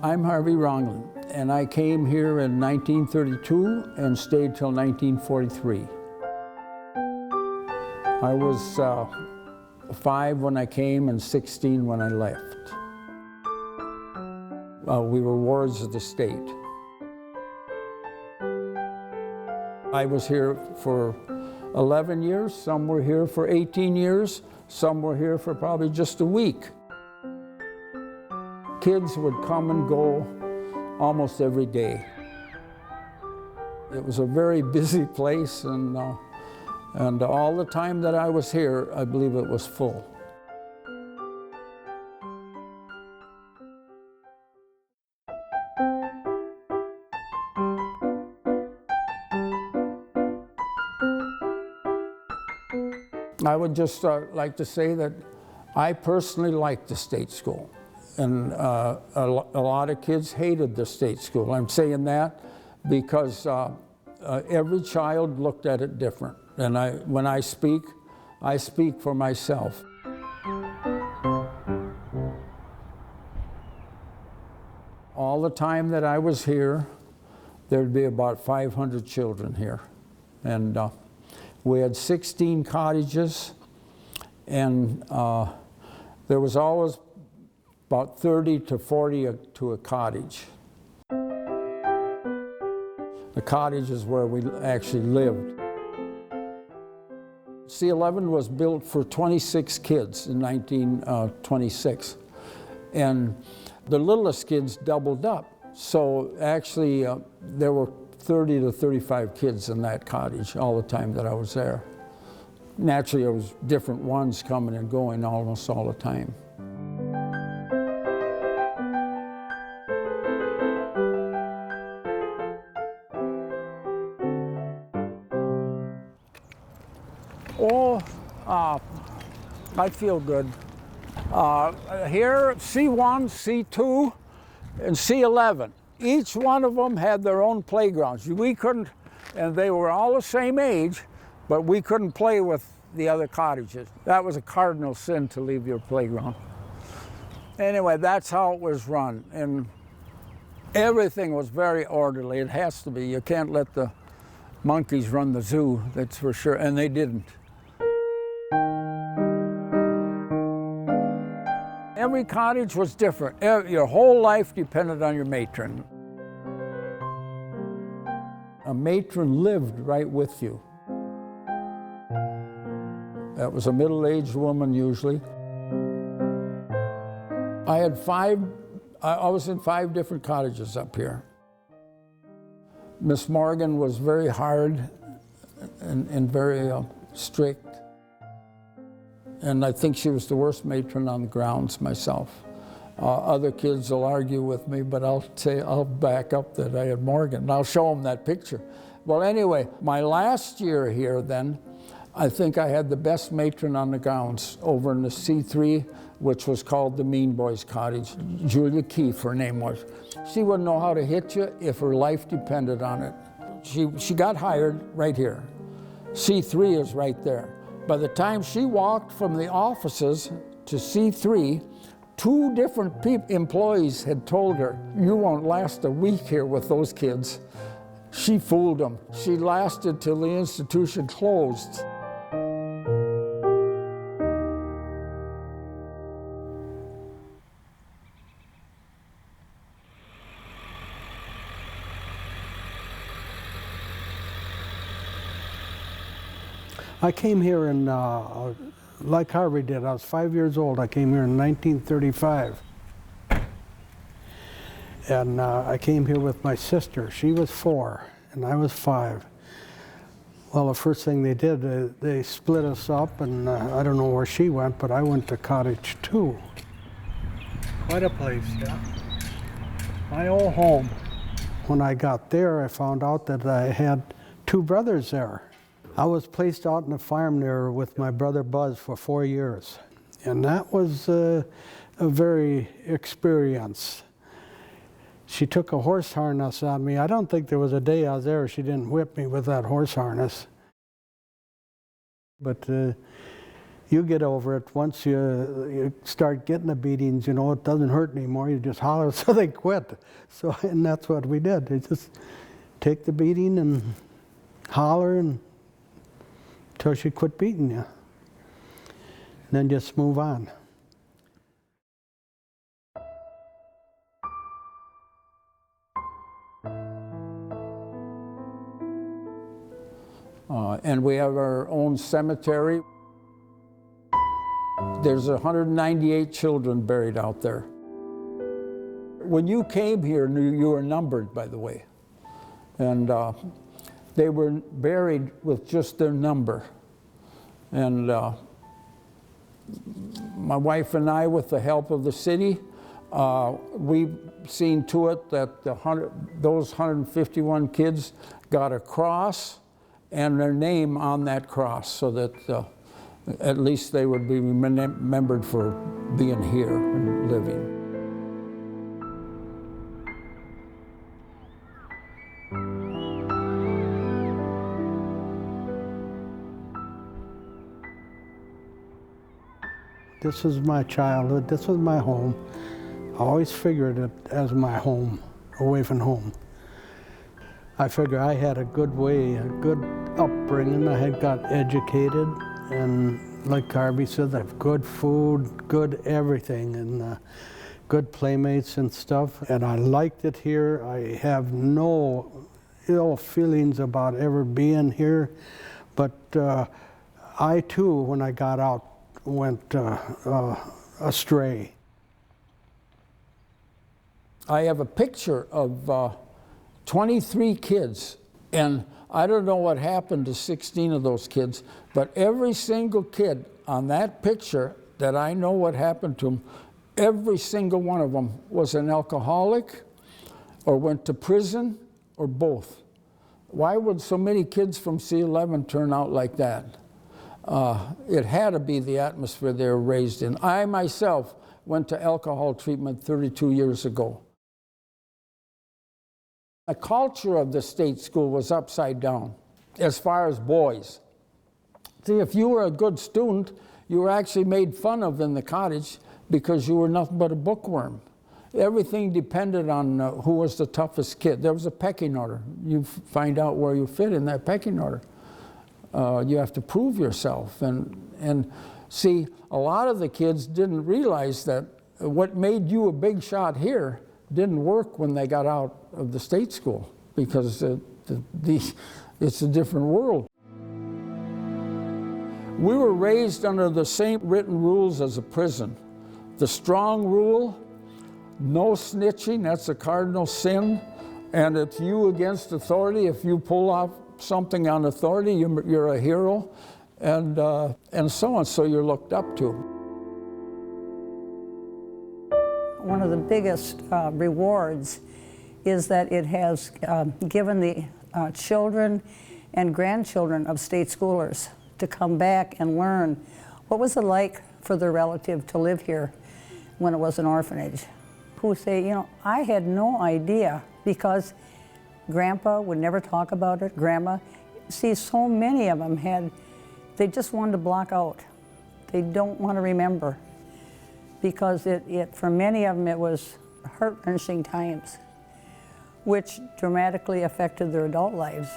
I'm Harvey Ronglin, and I came here in 1932 and stayed till 1943. I was 5 when I came and 16 when I left. We were wards of the state. I was here for 11 years, some were here for 18 years, some were here for probably just a week. Kids would come and go almost every day. It was a very busy place, and all the time that I was here, I believe it was full. I would just like to say that I personally liked the state school. And a lot of kids hated the state school. I'm saying that because every child looked at it different. And when I speak for myself. All the time that I was here, there'd be about 500 children here. And we had 16 cottages, and there was always about 30 to 40 to a cottage. The cottage is where we actually lived. C11 was built for 26 kids in 1926. And the littlest kids doubled up. So actually, there were 30 to 35 kids in that cottage all the time that I was there. Naturally, there was different ones coming and going almost all the time. I feel good. Here, C1, C2, and C11. Each one of them had their own playgrounds. We couldn't, and they were all the same age, but we couldn't play with the other cottages. That was a cardinal sin to leave your playground. Anyway, that's how it was run, and everything was very orderly. It has to be. You can't let the monkeys run the zoo, that's for sure, and they didn't. Every cottage was different. Your whole life depended on your matron. A matron lived right with you. That was a middle-aged woman usually. I was in 5 different cottages up here. Miss Morgan was very hard and very strict. And I think she was the worst matron on the grounds myself. Other kids will argue with me, but I'll back up that I had Morgan, and I'll show them that picture. Well, anyway, my last year here then, I think I had the best matron on the grounds over in the C3, which was called the Mean Boys Cottage. Julia Keefe, her name was. She wouldn't know how to hit you if her life depended on it. She got hired right here. C3 is right there. By the time she walked from the offices to C3, 2 different employees had told her, "You won't last a week here with those kids." She fooled them. She lasted till the institution closed. I came here in, like Harvey did, I was 5 years old. I came here in 1935. And I came here with my sister. She was 4 and I was 5. Well, the first thing they did, they split us up, and I don't know where she went, but I went to Cottage 2. Quite a place, yeah. My old home. When I got there, I found out that I had 2 brothers there. I was placed out in the farm there with my brother Buzz for 4 years. And that was a very experience. She took a horse harness on me. I don't think there was a day I was there she didn't whip me with that horse harness. But you get over it. Once you start getting the beatings, you know, it doesn't hurt anymore. You just holler so they quit. So, and that's what we did. You just take the beating and holler until she quit beating you. And then just move on. And we have our own cemetery. There's 198 children buried out there. When you came here, you were numbered, by the way. And they were buried with just their number. And my wife and I, with the help of the city, we've seen to it that those 151 kids got a cross and their name on that cross, so that at least they would be remembered for being here and living. This is my childhood, this was my home. I always figured it as my home, away from home. I figure I had a good way, a good upbringing. I had got educated, and like Carby said, I have good food, good everything, and good playmates and stuff. And I liked it here. I have no ill feelings about ever being here. But I too, when I got out, went astray. I have a picture of 23 kids, and I don't know what happened to 16 of those kids, but every single kid on that picture that I know what happened to them, every single one of them was an alcoholic or went to prison or both. Why would so many kids from C11 turn out like that? It had to be the atmosphere they were raised in. I myself went to alcohol treatment 32 years ago. The culture of the state school was upside down as far as boys. See, if you were a good student, you were actually made fun of in the cottage because you were nothing but a bookworm. Everything depended on who was the toughest kid. There was a pecking order. You find out where you fit in that pecking order. You have to prove yourself. And see, a lot of the kids didn't realize that what made you a big shot here didn't work when they got out of the state school, because it's a different world. We were raised under the same written rules as a prison. The strong rule, no snitching, that's a cardinal sin, and it's you against authority. If you pull off something on authority, you're a hero, and so on, so you're looked up to. One of the biggest rewards is that it has given the children and grandchildren of state schoolers to come back and learn what was it like for their relative to live here when it was an orphanage. Who say, you know, I had no idea, because Grandpa would never talk about it, Grandma. See, so many of them they just wanted to block out. They don't want to remember, because for many of them it was heart-wrenching times, which dramatically affected their adult lives.